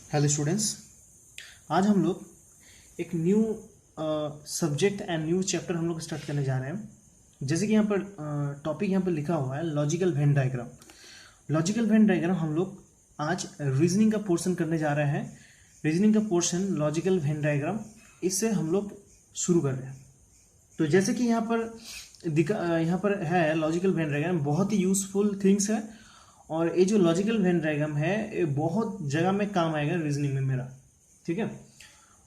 Hello students, आज हम लोग एक new subject and new chapter हम लोग स्टार्ट करने जा रहे हैं। जैसे कि यहाँ पर टॉपिक यहाँ पर लिखा हुआ है logical Venn diagram. Logical Venn diagram हम लोग आज रीजनिंग का पोर्शन करने जा रहे हैं। रीजनिंग का पोर्शन लॉजिकल वेन डायग्राम, इससे हम लोग शुरू कर रहे हैं। तो जैसे कि यहाँ पर है लॉजिकल वेन डायग्राम, बहुत ही यूजफुल थिंग्स है और ये जो लॉजिकल वेन डायग्राम है ये बहुत जगह में काम आएगा रीजनिंग में मेरा, ठीक है।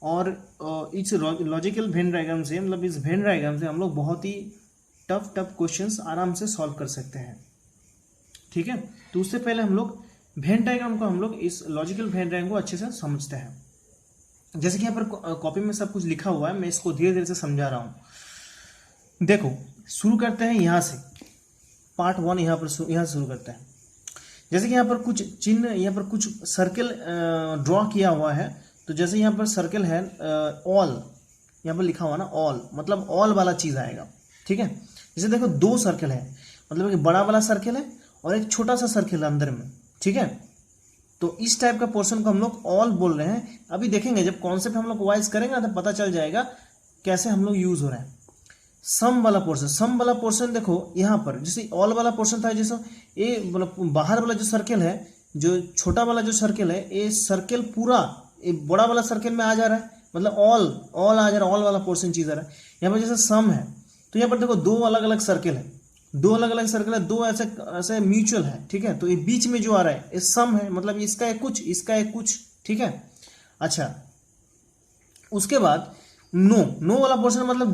और इस लॉजिकल वेन डायग्राम से मतलब इस वेन डायग्राम से हम लोग बहुत ही टफ क्वेश्चंस आराम से सॉल्व कर सकते हैं, ठीक है। तो उससे पहले हम लोग वेन डायग्राम को हम लोग इस लॉजिकल वेन डायग्राम को अच्छे से समझते हैं। जैसे कि यहाँ पर कॉपी में सब कुछ लिखा हुआ है, मैं इसको धीरे धीरे से समझा रहा हूँ। देखो, शुरू करते हैं यहाँ से, पार्ट 1 यहाँ से शुरू करते हैं। जैसे कि यहाँ पर कुछ चिन्ह, यहाँ पर कुछ सर्कल ड्रॉ किया हुआ है। तो जैसे यहाँ पर सर्कल है ऑल, यहाँ पर लिखा हुआ ना ऑल, मतलब ऑल वाला चीज़ आएगा, ठीक है। जैसे देखो दो सर्कल है, मतलब एक बड़ा वाला सर्कल है और एक छोटा सा सर्कल है अंदर में, ठीक है। तो इस टाइप का पोर्शन को हम लोग ऑल बोल रहे हैं। अभी देखेंगे जब कॉन्सेप्ट हम लोग वाइज करेंगे तो पता चल जाएगा कैसे हम लोग यूज हो रहे हैं। सम वाला पोर्शन देखो यहाँ पर, जैसे ऑल वाला पोर्शन था, जैसे ये मतलब बाहर वाला जो सर्कल है, जो छोटा वाला जो सर्कल है, ये सर्कल पूरा ये बड़ा वाला सर्कल में आ जा रहा है, मतलब ऑल आ जा रहा है, ऑल वाला पोर्शन चीज आ रहा है। यहाँ पर जैसे सम है तो यहाँ पर देखो दो अलग अलग सर्कल है, दो ऐसे म्यूचुअल है, ठीक है। तो ये बीच में जो आ रहा है ये सम है, मतलब इसका एक कुछ, ठीक है। अच्छा, उसके बाद नो वाला पोर्शन, मतलब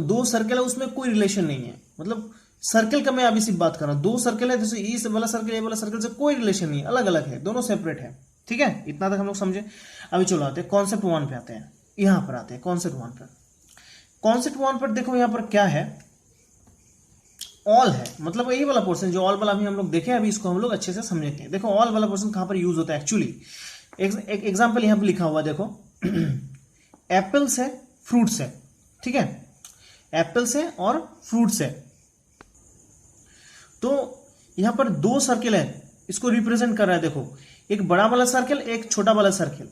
दो सर्कल है, उसमें कोई रिलेशन नहीं है, मतलब सर्कल का मैं अभी सिर्फ बात कर रहा हूं। दो सर्कल है, जैसे ये वाला सर्कल ये वाला सर्कल से कोई रिलेशन नहीं है, अलग अलग है, दोनों सेपरेट है, ठीक है। इतना तक हम लोग समझे। अभी चलो आते हैं कॉन्सेप्ट 1 पे, आते हैं यहां पर, आते हैं कॉन्सेप्ट 1 पर। कॉन्सेप्ट 1 पर देखो यहाँ पर क्या है, ऑल है, मतलब यही वाला पोर्शन जो ऑल वाला अभी हम लोग देखे, अभी इसको हम लोग अच्छे से समझते हैं। देखो ऑल वाला पोर्शन कहां पर यूज होता है एक्चुअली। एक एग्जाम्पल यहाँ पर लिखा हुआ देखो, एप्पल्स है, फ्रूट्स है, ठीक है। एप्पल्स है और फ्रूट्स है। तो यहां पर दो सर्कल है, इसको रिप्रेजेंट कर रहा है। देखो एक बड़ा वाला सर्कल, एक छोटा वाला सर्कल।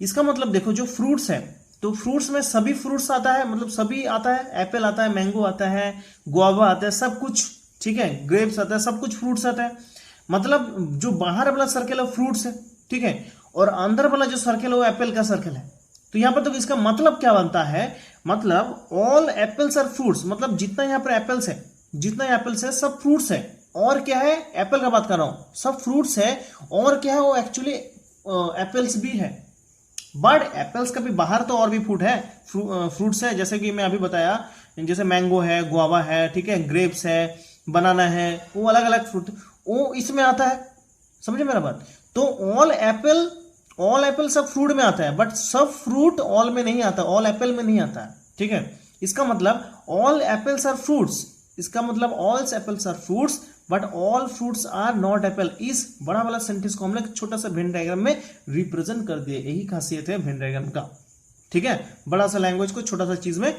इसका मतलब देखो जो फ्रूट्स है, तो फ्रूट्स में सभी फ्रूट्स आता है, मतलब सभी आता है, एप्पल आता है, मैंगो आता है, गुआवा आता है, सब कुछ, ठीक है, ग्रेप्स आता है, सब कुछ फ्रूट्स आता है। मतलब जो बाहर वाला सर्कल है फ्रूट्स है, ठीक है, और अंदर वाला जो सर्कल है वो एप्पल का सर्कल है। तो यहां पर तो इसका मतलब क्या बनता है, मतलब ऑल एप्पल्स आर फ्रूट्स, मतलब जितना यहां पर एप्पल्स है, सब फ्रूट्स है। और क्या है, एप्पल का बात कर रहा हूं, सब फ्रूट्स है। और क्या है, वो एक्चुअली एप्पल्स भी है, बट एप्पल्स का भी बाहर तो और भी फ्रूट्स है, जैसे कि मैं अभी बताया, जैसे मैंगो है, गुआवा है, ठीक है, ग्रेप्स है, बनाना है, वो अलग अलग फ्रूट वो इसमें आता है, समझे मेरा बात। तो ऑल एप्पल सब फ्रूट में आता है, बट सब फ्रूट ऑल में नहीं आता, ऑल एप्पल में नहीं आता है, ठीक है। इसका मतलब ऑल एप्पल्स आर फ्रूट्स, इसका मतलब all apples are fruits but all fruits are not apple. इस बड़ा वाला सेंटेंस को हमने छोटा सा वेन डायग्राम में रिप्रेजेंट कर दिया, यही खासियत है वेन डायग्राम का, ठीक है। बड़ा सा लैंग्वेज को छोटा सा चीज में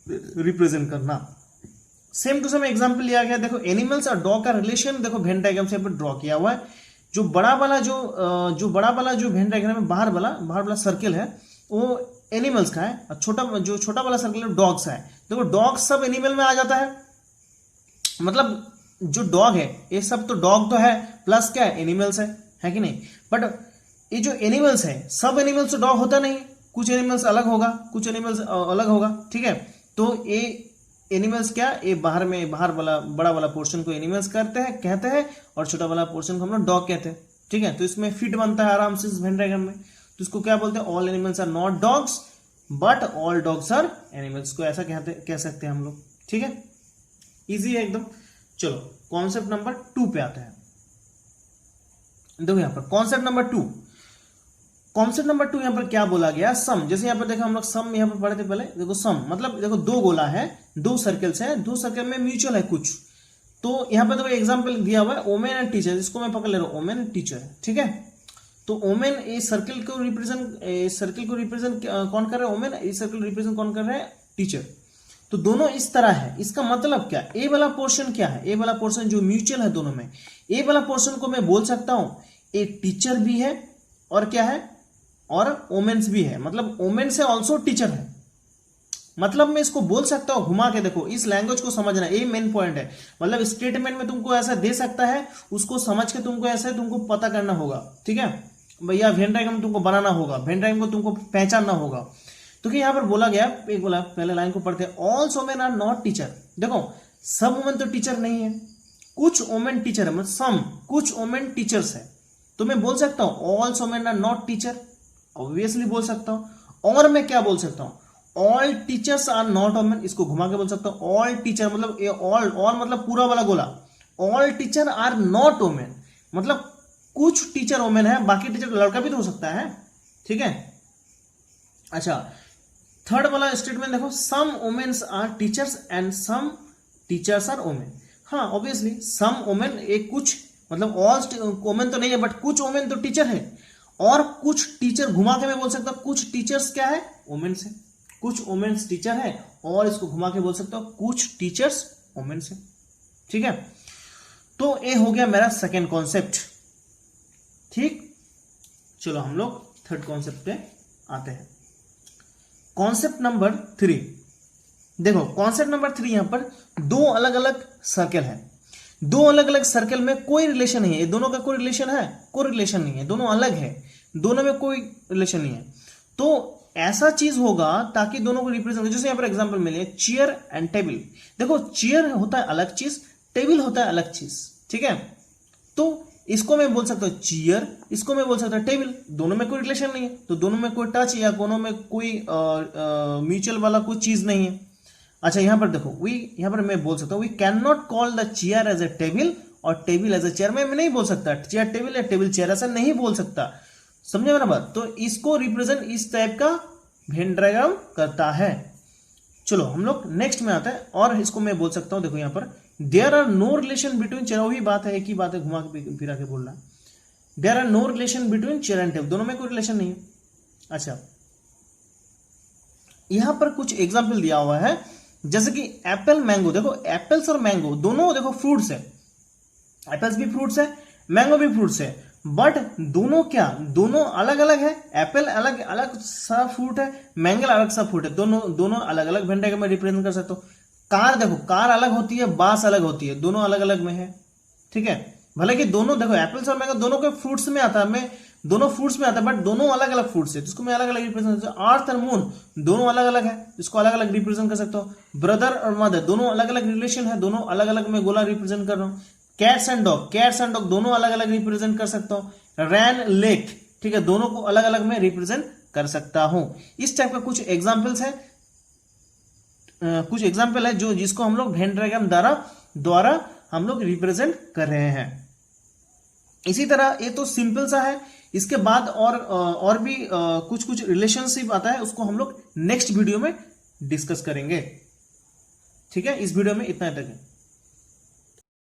रिप्रेजेंट करना। सेम टू सेम एग्जांपल लिया गया, देखो एनिमल्स और डॉग का रिलेशन देखो वेन डायग्राम से ड्रॉ किया हुआ है। जो बड़ा वाला जो वेन डायग्राम में बाहर वाला सर्कल है वो एनिमल्स का है, और छोटा वाला सर्कल है डॉग्स का है। देखो डॉग सब एनिमल में आ जाता है, मतलब जो डॉग है ये सब तो डॉग तो है, प्लस क्या है, एनिमल्स है कि नहीं। बट ये जो एनिमल्स है, सब एनिमल्स तो डॉग होता नहीं, कुछ एनिमल्स अलग होगा, कुछ एनिमल्स अलग होगा, ठीक है। तो ये एनिमल्स क्या, ये बाहर वाला बड़ा वाला पोर्शन को एनिमल्स कहते हैं और छोटा वाला पोर्शन को हम लोग डॉग कहते हैं, ठीक है। तो इसमें फिट बनता है आराम से इस वेन डायग्राम में। तो इसको क्या बोलते हैं, all animals are not dogs but all dogs are animals, को ऐसा कह सकते हैं हम लोग, ठीक है। इजी है एकदम। चलो कॉन्सेप्ट नंबर 2 पे आते हैं। देखो यहां पर कॉन्सेप्ट नंबर 2 यहां पर क्या बोला गया, सम। जैसे यहां पर देखो हम लोग सम यहां पर पढ़े थे पहले, देखो सम मतलब देखो दो गोला है, दो सर्कल्स है, दो सर्कल में म्यूचुअल है कुछ। तो यहां पर देखो एग्जांपल दिया हुआ है ओमेन एंड टीचर, इसको मैं पकड़ ले रहा हूं, ओमेन एंड टीचर, ठीक है। तो ओमेन इस सर्कल को रिप्रेजेंट कौन कर रहा है, ओमेन। इस सर्कल रिप्रेजेंट कौन कर रहा है, टीचर। तो दोनों इस तरह है। इसका मतलब क्या, ए वाला पोर्शन क्या है, ए वाला पोर्शन जो म्यूचुअल है दोनों में, ए वाला पोर्शन को मैं बोल सकता हूं ए टीचर भी है और क्या है, और ओमेन्स भी है, मतलब ओमेन से ऑल्सो टीचर है। मतलब मैं इसको बोल सकता हूं घुमा के, देखो इस लैंग्वेज को समझना, ये मेन पॉइंट है। मतलब स्टेटमेंट में तुमको ऐसा दे सकता है, उसको समझ के तुमको ऐसे तुमको पता करना होगा, ठीक है भैया। वेन डायग्राम तुमको बनाना होगा, वेन डायग्राम को तुमको पहचानना होगा। तो कि यहां पर बोला गया, एक बोला पहले लाइन को पढ़ते हैं, all women are not teacher. देखो सब वोमेन तो टीचर नहीं है, कुछ वोमेन टीचर है, मतलब सम, कुछ वोमेन टीचर्स है। तो मैं बोल सकता हूं all women are not teacher, obviously बोल सकता हूं। और मैं क्या बोल सकता हूं, all teachers are not women, इसको घुमा के बोल सकता हूं ऑल टीचर, मतलब ये ऑल मतलब पूरा वाला गोला, all teacher are not women, मतलब कुछ टीचर वोमेन है, बाकी टीचर लड़का भी तो हो सकता है, ठीक है। अच्छा थर्ड वाला स्टेटमेंट देखो, some womens are teachers and some teachers are women. हाँ ऑब्वियसली सम वोमेन, एक कुछ, मतलब ऑल वोमेन तो नहीं है बट कुछ वोमेन तो टीचर है, और कुछ टीचर, घुमा के मैं बोल सकता हूं कुछ टीचर्स क्या है, वोमेन्स है, कुछ वोमेन्स टीचर है, और इसको घुमा के बोल सकता हूं कुछ टीचर्स वोमेन्स है, ठीक है। तो ये हो गया मेरा सेकेंड कॉन्सेप्ट, ठीक। चलो हम लोग थर्ड कॉन्सेप्ट पे आते हैं। कॉन्सेप्ट नंबर 3, देखो कॉन्सेप्ट नंबर 3, यहां पर दो अलग अलग सर्कल है, दो अलग अलग सर्कल में कोई रिलेशन नहीं है, ये दोनों का कोई रिलेशन है, कोई रिलेशन नहीं है, दोनों अलग है, दोनों में कोई रिलेशन नहीं है। तो ऐसा चीज होगा ताकि दोनों को रिप्रेजेंट, जैसे यहां पर एग्जांपल मिले चेयर एंड टेबल। देखो चेयर होता है अलग चीज, टेबल होता है अलग चीज, ठीक है। तो इसको मैं बोल सकता हूं चेयर, इसको मैं बोल सकता हूं टेबल, दोनों में कोई रिलेशन नहीं है, तो दोनों में कोई टच या दोनों में कोई म्यूचुअल वाला कोई चीज नहीं है। अच्छा यहां पर देखो, यहां पर मैं बोल सकता हूं we can not call the chair as a table और टेबल एज ए चेयर। मैं नहीं बोल सकता चेयर टेबल या टेबल चेयर, ऐसा नहीं बोल सकता, समझे मेरा बात। तो इसको रिप्रेजेंट इस टाइप का वेन डायग्राम करता है। चलो हम लोग नेक्स्ट में आते हैं, और इसको मैं बोल सकता हूं, देखो यहां पर there are no relation between chair, वही बात है, एक ही बात है, घुमा के फिरा के बोल रहा है। There are no relation between chair and table, दोनों में कोई रिलेशन नहीं है। अच्छा यहां पर कुछ एग्जाम्पल दिया हुआ है, जैसे कि एप्पल मैंगो। देखो एप्पल्स और मैंगो दोनों देखो फ्रूट्स है, एप्पल्स भी फ्रूट्स है, मैंगो भी फ्रूट्स है, बट दोनों क्या, दोनों अलग अलग है। एप्पल अलग अलग सा फ्रूट है, मैंगो अलग सा फ्रूट है, दोनों अलग अलग वेन डायग्राम में रिप्रेजेंट कर सकते हो। कार देखो, कार अलग होती है, बांस अलग होती है, दोनों अलग अलग में है, ठीक है। भले कि दोनों देखो एप्पल्स और मैंगो दोनों के फ्रूट्स में आता है, मैं दोनों फ्रूट्स में आता है, बट दोनों अलग अलग फ्रूट्स है, जिसको मैं अलग अलग रिप्रेजेंट। अर्थ और मून दोनों अलग अलग है, जिसको अलग अलग रिप्रेजेंट कर सकता हूँ। ब्रदर और मदर दोनों अलग अलग रिलेशन है, दोनों अलग अलग में गोला रिप्रेजेंट कर रहा हूँ। कैट्स एंड डॉग दोनों अलग अलग रिप्रेजेंट कर सकता हूँ। रैन लेक, ठीक है, दोनों को अलग अलग में रिप्रेजेंट कर सकता हूं। इस टाइप का कुछ एग्जाम्पल्स है, कुछ एग्जाम्पल है जो जिसको हम लोग वेन डायग्राम द्वारा हम लोग रिप्रेजेंट कर रहे हैं। इसी तरह ये तो सिंपल सा है, इसके बाद और भी कुछ कुछ रिलेशनशिप आता है, उसको हम लोग नेक्स्ट वीडियो में डिस्कस करेंगे, ठीक है। इस वीडियो में इतना तक है।